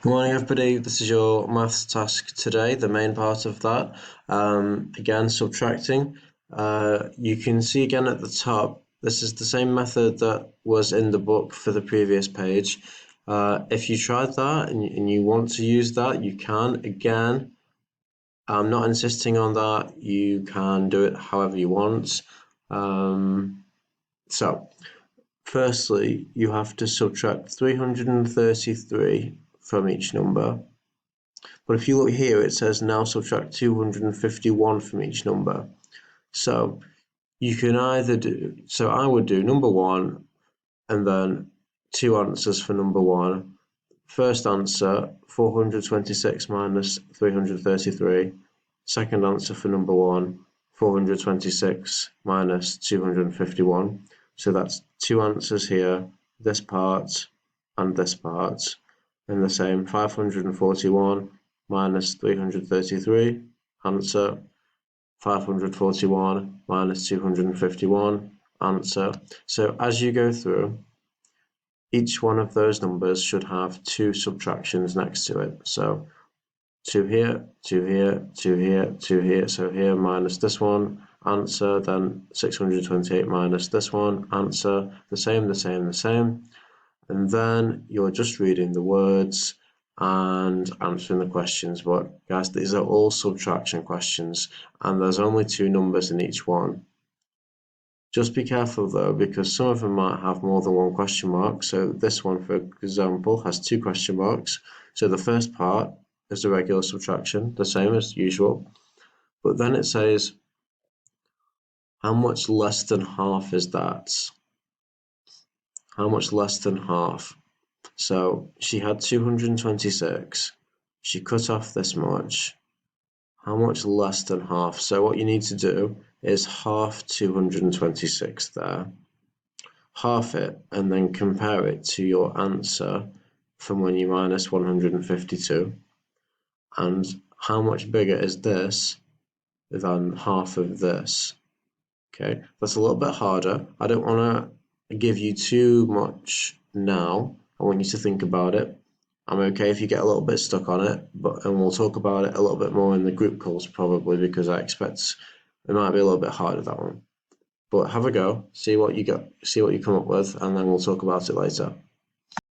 Good morning, everybody. This is your maths task today, the main part of that. Again, subtracting. You can see again at the top, this is the same method that was in the book for the previous page. If you tried that and you want to use that, you can. Again, I'm not insisting on that. You can do it however you want. So, firstly, you have to subtract 333 from each number. But if you look here, it says now subtract 251 from each number. So you can either do, so I would do number one and then two answers for number one. First answer, 426 minus 333. Second answer for number one, 426 minus 251. So that's two answers here, this part and this part. And the same, 541 minus 333, answer, 541 minus 251, answer. So as you go through, each one of those numbers should have two subtractions next to it. So 2 here, 2 here, 2 here, 2 here. So here minus this one, answer, then 628 minus this one, answer, the same, the same, the same. And then you're just reading the words and answering the questions. But guys, these are all subtraction questions, and there's only two numbers in each one. Just be careful though, because some of them might have more than one question mark. So this one, for example, has two question marks. So the first part is the regular subtraction, the same as usual. But then it says, how much less than half is that? How much less than half? So she had 226. She cut off this much. How much less than half? So what you need to do is half 226 there. Half it and then compare it to your answer from when you minus 152. And how much bigger is this than half of this? Okay, that's a little bit harder. I don't want to give you too much now. I want you to think about it. I'm okay if you get a little bit stuck on it, and we'll talk about it a little bit more in the group calls probably, because I expect it might be a little bit harder, that one. But have a go, see what you come up with, and then we'll talk about it later.